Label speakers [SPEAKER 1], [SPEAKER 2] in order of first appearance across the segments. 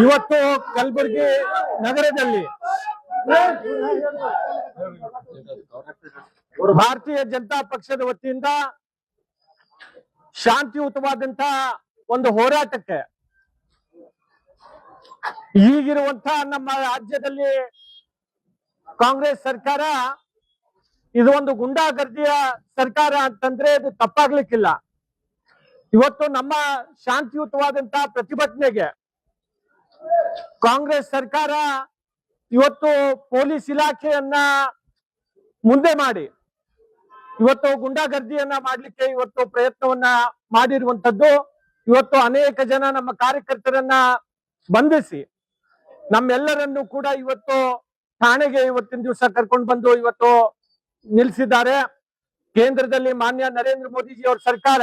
[SPEAKER 1] ಇವತ್ತು ಕಲಬುರಗಿ ನಗರದಲ್ಲಿ ಭಾರತೀಯ ಜನತಾ ಪಕ್ಷದ ವತಿಯಿಂದ ಶಾಂತಿಯುತವಾದಂತಹ ಒಂದು ಹೋರಾಟಕ್ಕೆ ಈಗಿರುವಂತಹ ನಮ್ಮ ರಾಜ್ಯದಲ್ಲಿ ಕಾಂಗ್ರೆಸ್ ಸರ್ಕಾರ ಇದು ಒಂದು ಗುಂಡಾಗರ್ದಿಯ ಸರ್ಕಾರ ಅಂತಂದ್ರೆ ಇದು ತಪ್ಪಾಗ್ಲಿಕ್ಕಿಲ್ಲ. ಇವತ್ತು ನಮ್ಮ ಶಾಂತಿಯುತವಾದಂತಹ ಪ್ರತಿಭಟನೆಗೆ ಕಾಂಗ್ರೆಸ್ ಸರ್ಕಾರ ಇವತ್ತು ಪೊಲೀಸ್ ಇಲಾಖೆಯನ್ನ ಮುಂದೆ ಮಾಡಿ ಇವತ್ತು ಗುಂಡಾಗರ್ದಿಯನ್ನ ಮಾಡ್ಲಿಕ್ಕೆ ಇವತ್ತು ಪ್ರಯತ್ನವನ್ನ ಮಾಡಿರುವಂತದ್ದು. ಇವತ್ತು ಅನೇಕ ಜನ ನಮ್ಮ ಕಾರ್ಯಕರ್ತರನ್ನ ಬಂಧಿಸಿ ನಮ್ಮೆಲ್ಲರನ್ನು ಕೂಡ ಇವತ್ತು ಠಾಣೆಗೆ ಇವತ್ತಿನ ದಿವಸ ಕರ್ಕೊಂಡು ಬಂದು ಇವತ್ತು ನಿಲ್ಲಿಸಿದ್ದಾರೆ. ಕೇಂದ್ರದಲ್ಲಿ ಮಾನ್ಯ ನರೇಂದ್ರ ಮೋದಿಜಿ ಅವರ ಸರ್ಕಾರ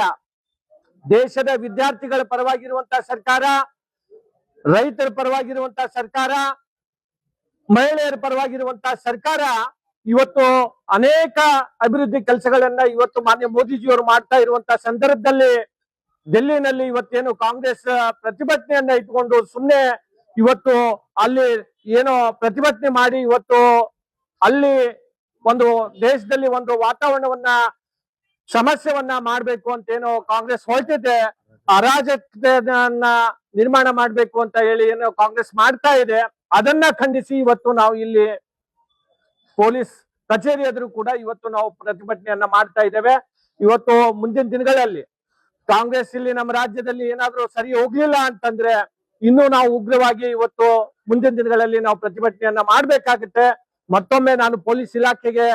[SPEAKER 1] ದೇಶದ ವಿದ್ಯಾರ್ಥಿಗಳ ಪರವಾಗಿರುವಂತಹ ಸರ್ಕಾರ, ರೈತರ ಪರವಾಗಿರುವಂತಹ ಸರ್ಕಾರ, ಮಹಿಳೆಯರ ಪರವಾಗಿರುವಂತಹ ಸರ್ಕಾರ ಇವತ್ತು ಅನೇಕ ಅಭಿವೃದ್ಧಿ ಕೆಲಸಗಳನ್ನ ಇವತ್ತು ಮಾನ್ಯ ಮೋದಿಜಿಯವರು ಮಾಡ್ತಾ ಇರುವಂತಹ ಸಂದರ್ಭದಲ್ಲಿ ಡೆಲ್ಲಿನಲ್ಲಿ ಇವತ್ತೇನು ಕಾಂಗ್ರೆಸ್ ಪ್ರತಿಭಟನೆಯನ್ನ ಇಟ್ಕೊಂಡು ಸುಮ್ಮನೆ ಇವತ್ತು ಅಲ್ಲಿ ಏನೋ ಪ್ರತಿಭಟನೆ ಮಾಡಿ ಇವತ್ತು ಅಲ್ಲಿ ಒಂದು ದೇಶದಲ್ಲಿ ಒಂದು ವಾತಾವರಣವನ್ನ ಸಮಸ್ಯೆವನ್ನ ಮಾಡ್ಬೇಕು ಅಂತ ಏನೋ ಕಾಂಗ್ರೆಸ್ ಹೊರಟಿದೆ, ಅರಾಜಕತೆಯನ್ನ ನಿರ್ಮಾಣ ಮಾಡ್ಬೇಕು ಅಂತ ಹೇಳಿ ಏನೋ ಕಾಂಗ್ರೆಸ್ ಮಾಡ್ತಾ ಇದೆ. ಅದನ್ನ ಖಂಡಿಸಿ ಇವತ್ತು ನಾವು ಇಲ್ಲಿ ಪೊಲೀಸ್ ಕಚೇರಿ ಎದುರು ಕೂಡ ಇವತ್ತು ನಾವು ಪ್ರತಿಭಟನೆಯನ್ನ ಮಾಡ್ತಾ ಇದ್ದೇವೆ. ಇವತ್ತು ಮುಂದಿನ ದಿನಗಳಲ್ಲಿ ಕಾಂಗ್ರೆಸ್ ಇಲ್ಲಿ ನಮ್ಮ ರಾಜ್ಯದಲ್ಲಿ ಏನಾದ್ರೂ ಸರಿ ಹೋಗ್ಲಿಲ್ಲ ಅಂತಂದ್ರೆ ಇನ್ನೂ ನಾವು ಉಗ್ರವಾಗಿ ಇವತ್ತು ಮುಂದಿನ ದಿನಗಳಲ್ಲಿ ನಾವು ಪ್ರತಿಭಟನೆಯನ್ನ ಮಾಡ್ಬೇಕಾಗುತ್ತೆ. ಮತ್ತೊಮ್ಮೆ ನಾನು ಪೊಲೀಸ್ ಇಲಾಖೆಗೆ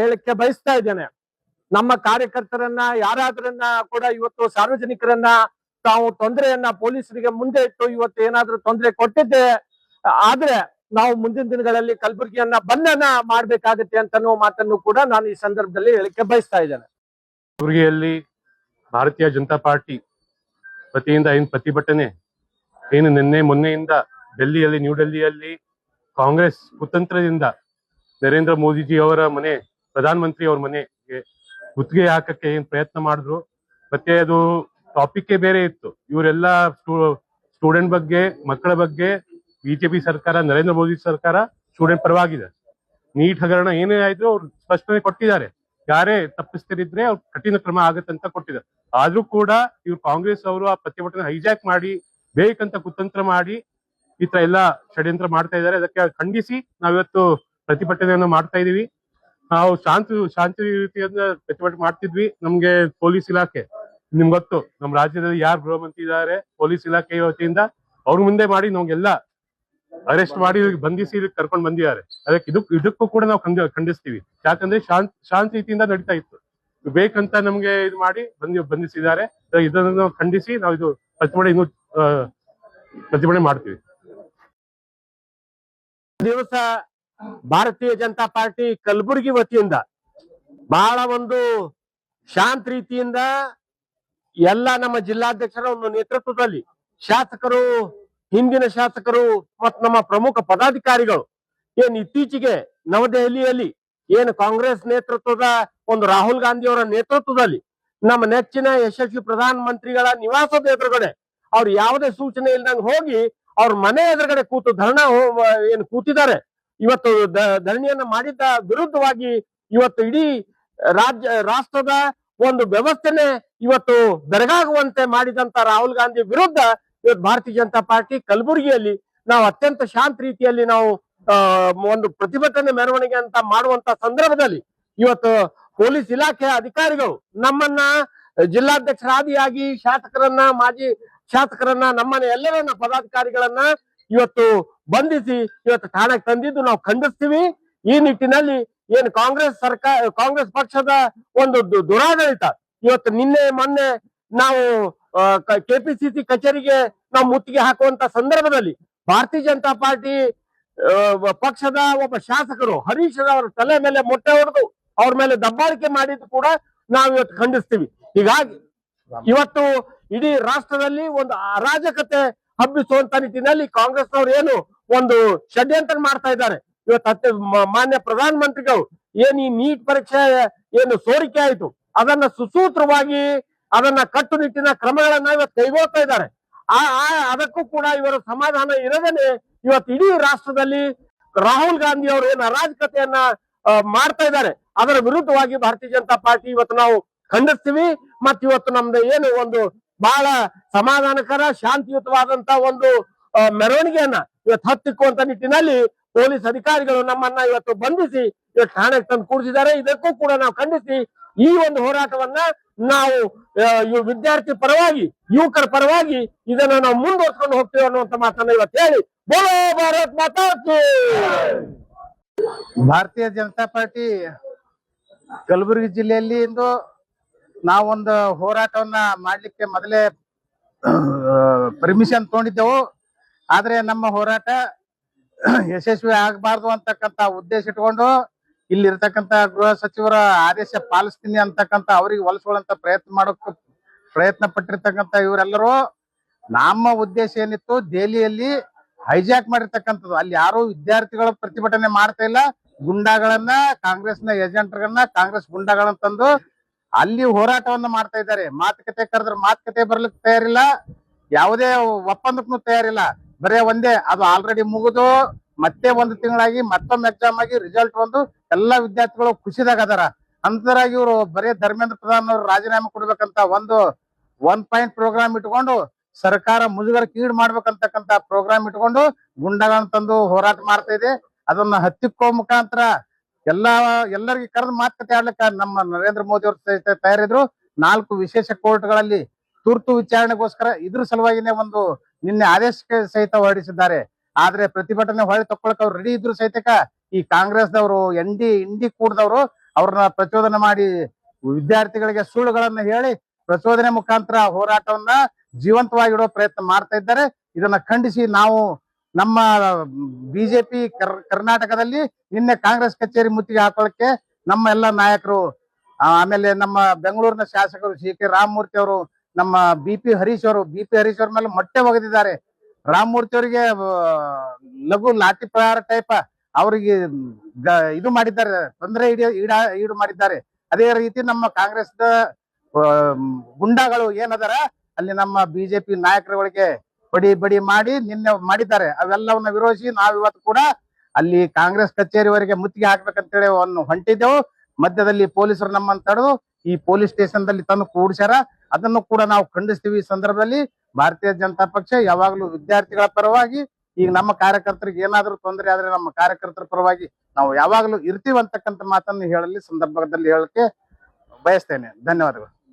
[SPEAKER 1] ಹೇಳಕ್ಕೆ ಬಯಸ್ತಾ ಇದ್ದೇನೆ, ನಮ್ಮ ಕಾರ್ಯಕರ್ತರನ್ನ ಯಾರಾದ್ರನ್ನ ಕೂಡ ಇವತ್ತು ಸಾರ್ವಜನಿಕರನ್ನ ತಾವು ತೊಂದರೆಯನ್ನ ಪೊಲೀಸರಿಗೆ ಮುಂದೆ ಇಟ್ಟು ಇವತ್ತು ಏನಾದ್ರೂ ತೊಂದರೆ ಕೊಟ್ಟಿದ್ದೆ ಆದ್ರೆ ನಾವು ಮುಂದಿನ ದಿನಗಳಲ್ಲಿ ಕಲಬುರಗಿಯನ್ನ ಬಂಧನ ಮಾಡ್ಬೇಕಾಗತ್ತೆ ಅಂತನೋ ಮಾತನ್ನು ಕೂಡ ನಾನು ಈ ಸಂದರ್ಭದಲ್ಲಿ ಹೇಳಿಕೆ ಬಯಸ್ತಾ ಇದ್ದೇನೆ.
[SPEAKER 2] ಕಲಬುರಗಿಯಲ್ಲಿ ಭಾರತೀಯ ಜನತಾ ಪಾರ್ಟಿ ವತಿಯಿಂದ ಏನು ಪ್ರತಿಭಟನೆ ಏನು ನಿನ್ನೆ ಮೊನ್ನೆಯಿಂದ ಡೆಲ್ಲಿಯಲ್ಲಿ ನ್ಯೂ ಡೆಲ್ಲಿಯಲ್ಲಿ ಕಾಂಗ್ರೆಸ್ ಕುತಂತ್ರದಿಂದ ನರೇಂದ್ರ ಮೋದಿಜಿ ಅವರ ಮನೆ, ಪ್ರಧಾನಮಂತ್ರಿ ಅವರ ಮನೆಗೆ ಗುತ್ತಿಗೆ ಹಾಕಕ್ಕೆ ಏನ್ ಪ್ರಯತ್ನ ಮಾಡಿದ್ರು. ಮತ್ತೆ ಅದು ಟಾಪಿಕ್ ಬೇರೆ ಇತ್ತು. ಇವರೆಲ್ಲ ಸ್ಟೂಡೆಂಟ್ ಬಗ್ಗೆ, ಮಕ್ಕಳ ಬಗ್ಗೆ ಬಿಜೆಪಿ ಸರ್ಕಾರ, ನರೇಂದ್ರ ಮೋದಿ ಸರ್ಕಾರ ಸ್ಟೂಡೆಂಟ್ ಪರವಾಗಿದೆ. ನೀಟ್ ಹಗರಣ ಏನೇ ಆಯ್ತು ಅವ್ರು ಸ್ಪಷ್ಟನೆ ಕೊಟ್ಟಿದ್ದಾರೆ, ಯಾರೇ ತಪ್ಪಿಸ್ತಿರಿದ್ರೆ ಅವ್ರು ಕಠಿಣ ಕ್ರಮ ಆಗತ್ತೆ ಅಂತ ಕೊಟ್ಟಿದ್ದಾರೆ. ಆದ್ರೂ ಕೂಡ ಇವ್ರು ಕಾಂಗ್ರೆಸ್ ಅವರು ಆ ಪ್ರತಿಭಟನೆ ಹೈಜಾಕ್ ಮಾಡಿ ಬೇಕಂತ ಕುತಂತ್ರ ಮಾಡಿ ಈ ತರ ಎಲ್ಲ ಷಡ್ಯಂತ್ರ ಮಾಡ್ತಾ ಇದ್ದಾರೆ. ಅದಕ್ಕೆ ಖಂಡಿಸಿ ನಾವಿವತ್ತು ಪ್ರತಿಭಟನೆಯನ್ನು ಮಾಡ್ತಾ ಇದೀವಿ. ನಾವು ಶಾಂತಿ ರೀತಿಯಿಂದ ಪ್ರತಿಭಟನೆ ಮಾಡ್ತಿದ್ವಿ. ನಮ್ಗೆ ಪೊಲೀಸ್ ಇಲಾಖೆ, ನಿಮ್ಗೆ ಗೊತ್ತು ನಮ್ಮ ರಾಜ್ಯದಲ್ಲಿ ಯಾರು ಗೃಹ ಮಂತ್ರಿ ಇದ್ದಾರೆ, ಪೊಲೀಸ್ ಇಲಾಖೆ ವತಿಯಿಂದ ಅವ್ರ ಮುಂದೆ ಮಾಡಿ ನಮ್ಗೆಲ್ಲ ಅರೆಸ್ಟ್ ಮಾಡಿ ಬಂಧಿಸಿ ಕರ್ಕೊಂಡು ಬಂದಿದ್ದಾರೆ. ಅದಕ್ಕೆ ಇದಕ್ಕೂ ಕೂಡ ನಾವು ಖಂಡಿಸ್ತೀವಿ. ಯಾಕಂದ್ರೆ ಶಾಂತಿ ರೀತಿಯಿಂದ ನಡೀತಾ ಇತ್ತು, ಬೇಕಂತ ನಮ್ಗೆ ಇದು ಮಾಡಿ ಬಂಧಿಸಿದ್ದಾರೆ. ಇದನ್ನು ಖಂಡಿಸಿ ನಾವು ಇದು ಪ್ರತಿಭಟನೆ ಮಾಡ್ತೀವಿ.
[SPEAKER 1] ದಿವಸ ಭಾರತೀಯ ಜನತಾ ಪಾರ್ಟಿ ಕಲಬುರಗಿ ವತಿಯಿಂದ ಬಹಳ ಒಂದು ಶಾಂತ ರೀತಿಯಿಂದ ಎಲ್ಲ ನಮ್ಮ ಜಿಲ್ಲಾಧ್ಯಕ್ಷರ ಒಂದು ನೇತೃತ್ವದಲ್ಲಿ ಶಾಸಕರು, ಹಿಂದಿನ ಶಾಸಕರು ಮತ್ತು ನಮ್ಮ ಪ್ರಮುಖ ಪದಾಧಿಕಾರಿಗಳು ಏನ್ ಇತ್ತೀಚೆಗೆ ನವದೆಹಲಿಯಲ್ಲಿ ಏನು ಕಾಂಗ್ರೆಸ್ ನೇತೃತ್ವದ ಒಂದು ರಾಹುಲ್ ಗಾಂಧಿ ಅವರ ನೇತೃತ್ವದಲ್ಲಿ ನಮ್ಮ ನೆಚ್ಚಿನ ಯಶಸ್ವಿ ಪ್ರಧಾನ ಮಂತ್ರಿಗಳ ನಿವಾಸದ ಎದುರುಗಡೆ ಅವ್ರು ಯಾವುದೇ ಸೂಚನೆ ಇಲ್ದಂಗೆ ಹೋಗಿ ಅವ್ರ ಮನೆ ಎದುರುಗಡೆ ಕೂತು ಧರಣ ಏನು ಕೂತಿದ್ದಾರೆ. ಇವತ್ತು ಧರಣಿಯನ್ನ ಮಾಡಿದ್ದ ವಿರುದ್ಧವಾಗಿ ಇವತ್ತು ಇಡೀ ರಾಷ್ಟ್ರದ ಒಂದು ವ್ಯವಸ್ಥೆನೆ ಇವತ್ತು ಬೆರಗಾಗುವಂತೆ ಮಾಡಿದಂತ ರಾಹುಲ್ ಗಾಂಧಿ ವಿರುದ್ಧ ಇವತ್ತು ಭಾರತೀಯ ಜನತಾ ಪಾರ್ಟಿ ಕಲಬುರಗಿಯಲ್ಲಿ ನಾವು ಅತ್ಯಂತ ಶಾಂತ ರೀತಿಯಲ್ಲಿ ನಾವು ಒಂದು ಪ್ರತಿಭಟನೆ ಮೆರವಣಿಗೆ ಅಂತ ಮಾಡುವಂತ ಸಂದರ್ಭದಲ್ಲಿ ಇವತ್ತು ಪೊಲೀಸ್ ಇಲಾಖೆಯ ಅಧಿಕಾರಿಗಳು ನಮ್ಮನ್ನ ಜಿಲ್ಲಾಧ್ಯಕ್ಷರಾದಿಯಾಗಿ ಶಾಸಕರನ್ನ, ಮಾಜಿ ಶಾಸಕರನ್ನ, ನಮ್ಮನ್ನ ಎಲ್ಲರನ್ನ ಪದಾಧಿಕಾರಿಗಳನ್ನ ಇವತ್ತು ಬಂಧಿಸಿ ಇವತ್ತು ಠಾಣೆಗೆ ತಂದಿದ್ದು ನಾವು ಖಂಡಿಸ್ತೀವಿ. ಈ ನಿಟ್ಟಿನಲ್ಲಿ ಏನು ಕಾಂಗ್ರೆಸ್ ಪಕ್ಷದ ಒಂದು ದುರಾಡಳಿತ ಇವತ್ತು ನಿನ್ನೆ ಮೊನ್ನೆ ನಾವು ಕೆಪಿಸಿಸಿ ಕಚೇರಿಗೆ ನಾವು ಮುತ್ತಿಗೆ ಹಾಕುವಂತ ಸಂದರ್ಭದಲ್ಲಿ ಭಾರತೀಯ ಜನತಾ ಪಾರ್ಟಿ ಪಕ್ಷದ ಒಬ್ಬ ಶಾಸಕರು ಹರೀಶ್ ಅವರ ತಲೆ ಮೇಲೆ ಮೊಟ್ಟೆ ಹೊಡೆದು ಅವ್ರ ಮೇಲೆ ದಬ್ಬಾಳಿಕೆ ಮಾಡಿದ್ದು ಕೂಡ ನಾವು ಇವತ್ತು ಖಂಡಿಸ್ತೀವಿ. ಹೀಗಾಗಿ ಇವತ್ತು ಇಡೀ ರಾಷ್ಟ್ರದಲ್ಲಿ ಒಂದು ಅರಾಜಕತೆ ಹಬ್ಬಿಸುವಂತ ನಿಟ್ಟಿನಲ್ಲಿ ಕಾಂಗ್ರೆಸ್ನವ್ರು ಏನು ಒಂದು ಷಡ್ಯಂತ್ರ ಮಾಡ್ತಾ ಇದ್ದಾರೆ. ಇವತ್ತು ಮಾನ್ಯ ಪ್ರಧಾನ ಮಂತ್ರಿಗಳು ಏನ್ ಈ ನೀಟ್ ಪರೀಕ್ಷೆ ಏನು ಸೋರಿಕೆ ಆಯ್ತು ಅದನ್ನ ಸುಸೂತ್ರವಾಗಿ ಅದನ್ನ ಕಟ್ಟುನಿಟ್ಟಿನ ಕ್ರಮಗಳನ್ನ ಇವತ್ತು ಕೈಗೊಳ್ತಾ ಇದ್ದಾರೆ. ಅದಕ್ಕೂ ಕೂಡ ಇವರ ಸಮಾಧಾನ ಇರದೇನೆ ಇವತ್ತು ಇಡೀ ರಾಷ್ಟ್ರದಲ್ಲಿ ರಾಹುಲ್ ಗಾಂಧಿ ಅವರು ಏನು ಅರಾಜಕತೆಯನ್ನ ಮಾಡ್ತಾ ಇದ್ದಾರೆ, ಅದರ ವಿರುದ್ಧವಾಗಿ ಭಾರತೀಯ ಜನತಾ ಪಾರ್ಟಿ ಇವತ್ತು ನಾವು ಖಂಡಿಸ್ತೀವಿ. ಮತ್ತು ಇವತ್ತು ನಮ್ದು ಏನು ಒಂದು ಬಹಳ ಸಮಾಧಾನಕರ ಶಾಂತಿಯುತವಾದಂತ ಒಂದು ಮೆರವಣಿಗೆಯನ್ನ ಇವತ್ತು ಹತ್ತಿಕ್ಕುವಂತ ನಿಟ್ಟಿನಲ್ಲಿ ಪೊಲೀಸ್ ಅಧಿಕಾರಿಗಳು ನಮ್ಮನ್ನ ಇವತ್ತು ಬಂಧಿಸಿ ಇವತ್ತು ಠಾಣೆಗೆ ತಂದು ಕೂಡಿಸಿದ್ದಾರೆ. ಇದಕ್ಕೂ ಕೂಡ ನಾವು ಖಂಡಿಸಿ ಈ ಒಂದು ಹೋರಾಟವನ್ನ ನಾವು ವಿದ್ಯಾರ್ಥಿ ಪರವಾಗಿ, ಯುವಕರ ಪರವಾಗಿ ಇದನ್ನ ನಾವು ಮುಂದುವರ್ಸ್ಕೊಂಡು ಹೋಗ್ತೀವಿ ಅನ್ನುವಂತ ಮಾತನ್ನ ಇವತ್ತು ಹೇಳಿ, ಬೋಲೋ ಭಾರತ್ ಮಾತಾ ಕೀ.
[SPEAKER 3] ಭಾರತೀಯ ಜನತಾ ಪಾರ್ಟಿ ಕಲಬುರಗಿ ಜಿಲ್ಲೆಯಲ್ಲಿ ಇಂದು ನಾವೊಂದು ಹೋರಾಟವನ್ನ ಮಾಡ್ಲಿಕ್ಕೆ ಮೊದಲೇ ಪರ್ಮಿಷನ್ ತಗೊಂಡಿದ್ದೆವು. ಆದ್ರೆ ನಮ್ಮ ಹೋರಾಟ ಯಶಸ್ವಿ ಆಗಬಾರ್ದು ಅಂತಕ್ಕಂತ ಉದ್ದೇಶ ಇಟ್ಕೊಂಡು ಇಲ್ಲಿರ್ತಕ್ಕಂತ ಗೃಹ ಸಚಿವರ ಆದೇಶ ಪಾಲಿಸ್ತೀನಿ ಅಂತಕ್ಕಂತ ಅವ್ರಿಗೆ ಹೊಲಿಸ್ಕೊಳ್ಳಂತ ಪ್ರಯತ್ನ ಪಟ್ಟಿರ್ತಕ್ಕಂತ ಇವರೆಲ್ಲರೂ ನಮ್ಮ ಉದ್ದೇಶ ಏನಿತ್ತು, ದೆಹಲಿಯಲ್ಲಿ ಹೈಜಾಕ್ ಮಾಡಿರ್ತಕ್ಕಂಥದ್ದು. ಅಲ್ಲಿ ಯಾರು ವಿದ್ಯಾರ್ಥಿಗಳು ಪ್ರತಿಭಟನೆ ಮಾಡ್ತಾ ಇಲ್ಲ, ಗುಂಡಾಗಳನ್ನ, ಕಾಂಗ್ರೆಸ್ನ ಏಜೆಂಟ್ಗಳನ್ನ, ಕಾಂಗ್ರೆಸ್ ಗುಂಡಾಗಳನ್ನ ತಂದು ಅಲ್ಲಿ ಹೋರಾಟವನ್ನ ಮಾಡ್ತಾ ಇದ್ದಾರೆ. ಮಾತುಕತೆ ಕರೆದ್ರೆ ಮಾತುಕತೆ ಬರ್ಲಿಕ್ಕೆ ತಯಾರಿಲ್ಲ, ಯಾವುದೇ ಒಪ್ಪಂದಕ್ಕೂ ತಯಾರಿಲ್ಲ. ಬರೇ ಒಂದೇ, ಅದು ಆಲ್ರೆಡಿ ಮುಗಿದು ಮತ್ತೆ ಒಂದು ತಿಂಗಳಾಗಿ ಮತ್ತೊಮ್ಮೆ ಎಕ್ಸಾಮ್ ಆಗಿ ರಿಸಲ್ಟ್ ಬಂದು ಎಲ್ಲಾ ವಿದ್ಯಾರ್ಥಿಗಳು ಖುಷಿದಾಗ ಅದಾರ. ಅಂತರಾಗಿ ಇವರು ಬರೇ ಧರ್ಮೇಂದ್ರ ಪ್ರಧಾನ್ ಅವರು ರಾಜೀನಾಮೆ ಕೊಡ್ಬೇಕಂತ ಒನ್ ಪಾಯಿಂಟ್ ಪ್ರೋಗ್ರಾಮ್ ಇಟ್ಕೊಂಡು ಸರ್ಕಾರ ಮುಜುಗರಕ್ಕೆ ಈಡು ಮಾಡ್ಬೇಕಂತಕ್ಕಂತ ಪ್ರೋಗ್ರಾಮ್ ಇಟ್ಕೊಂಡು ಗುಂಡಾಗಳನ್ನ ತಂದು ಹೋರಾಟ ಮಾಡ್ತಾ ಇದೆ. ಅದನ್ನ ಹತ್ತಿಕ್ಕೋ ಮುಖಾಂತರ ಎಲ್ಲರಿಗೆ ಕರೆದು ಮಾತುಕತೆ ಆಡ್ಲಿಕ್ಕೆ ನಮ್ಮ ನರೇಂದ್ರ ಮೋದಿ ಅವರು ತಯಾರಿದ್ರು. 4 ವಿಶೇಷ ಕೋರ್ಟ್ಗಳಲ್ಲಿ ತುರ್ತು ವಿಚಾರಣೆಗೋಸ್ಕರ ಇದ್ರ ಸಲುವಾಗಿನೇ ಒಂದು ನಿನ್ನೆ ಆದೇಶಕ್ಕೆ ಸಹಿತ ಹೊರಡಿಸಿದ್ದಾರೆ. ಆದ್ರೆ ಪ್ರತಿಭಟನೆ ಹೊಳೆ ತಕ್ಕೊಳಕ್ ಅವ್ರು ರೆಡಿ ಇದ್ರು ಸಹಿತಕ ಈ ಕಾಂಗ್ರೆಸ್ದವರು ಇಂಡಿ ಕೂಡದವರು ಅವ್ರನ್ನ ಪ್ರಚೋದನೆ ಮಾಡಿ ವಿದ್ಯಾರ್ಥಿಗಳಿಗೆ ಸುಳ್ಳುಗಳನ್ನ ಹೇಳಿ ಪ್ರಚೋದನೆ ಮುಖಾಂತರ ಹೋರಾಟವನ್ನ ಜೀವಂತವಾಗಿಡೋ ಪ್ರಯತ್ನ ಮಾಡ್ತಾ ಇದ್ದಾರೆ. ಇದನ್ನ ಖಂಡಿಸಿ ನಾವು ನಮ್ಮ ಬಿಜೆಪಿ ಕರ್ನಾಟಕದಲ್ಲಿ ನಿನ್ನೆ ಕಾಂಗ್ರೆಸ್ ಕಚೇರಿ ಮುತ್ತಿಗೆ ಹಾಕೊಳ್ಳಕ್ಕೆ ನಮ್ಮ ಎಲ್ಲ ನಾಯಕರು, ಆಮೇಲೆ ನಮ್ಮ ಬೆಂಗಳೂರಿನ ಶಾಸಕರು ಸಿ.ಕೆ. ರಾಮಮೂರ್ತಿ ಅವರು, ನಮ್ಮ ಬಿ.ಪಿ. ಹರೀಶ್ ಅವ್ರ ಮೇಲೆ ಮೊಟ್ಟೆ ಒಗೆದಿದ್ದಾರೆ. ರಾಮಮೂರ್ತಿ ಅವರಿಗೆ ಲಘು ಲಾಠಿ ಪ್ರಹಾರ ಟೈಪ್ ಅವರಿಗೆ ಇದು ಮಾಡಿದ್ದಾರೆ, ತೊಂದರೆ ಈಡು ಮಾಡಿದ್ದಾರೆ. ಅದೇ ರೀತಿ ನಮ್ಮ ಕಾಂಗ್ರೆಸ್ ಗುಂಡಾಗಳು ಏನದಾರ ಅಲ್ಲಿ ನಮ್ಮ ಬಿಜೆಪಿ ನಾಯಕರುಗಳಿಗೆ ಬಡಿ ಮಾಡಿ ನಿನ್ನೆ ಮಾಡಿದ್ದಾರೆ. ಅವೆಲ್ಲವನ್ನ ವಿರೋಧಿಸಿ ನಾವು ಇವತ್ತು ಕೂಡ ಅಲ್ಲಿ ಕಾಂಗ್ರೆಸ್ ಕಚೇರಿವರೆಗೆ ಮುತ್ತಿಗೆ ಹಾಕ್ಬೇಕಂತೇಳಿ ಹೊಂಟಿದ್ದೆವು. ಮಧ್ಯದಲ್ಲಿ ಪೊಲೀಸರು ನಮ್ಮನ್ನು ತಡೆದು ಈ ಪೊಲೀಸ್ ಸ್ಟೇಷನ್ ದಲ್ಲಿ ತಂದು ಕೂಡಿಸ್ಯಾರ. ಅದನ್ನು ಕೂಡ ನಾವು ಖಂಡಿಸ್ತೀವಿ. ಈ ಸಂದರ್ಭದಲ್ಲಿ ಭಾರತೀಯ ಜನತಾ ಪಕ್ಷ ಯಾವಾಗ್ಲೂ ವಿದ್ಯಾರ್ಥಿಗಳ ಪರವಾಗಿ, ಈಗ ನಮ್ಮ ಕಾರ್ಯಕರ್ತರಿಗೆ ಏನಾದ್ರೂ ತೊಂದರೆ ಆದ್ರೆ ನಮ್ಮ ಕಾರ್ಯಕರ್ತರ ಪರವಾಗಿ ನಾವು ಯಾವಾಗ್ಲೂ ಇರ್ತೀವಿ ಅಂತಕ್ಕಂಥ ಮಾತನ್ನು ಸಂದರ್ಭದಲ್ಲಿ ಹೇಳಕ್ಕೆ ಬಯಸ್ತೇನೆ. ಧನ್ಯವಾದಗಳು.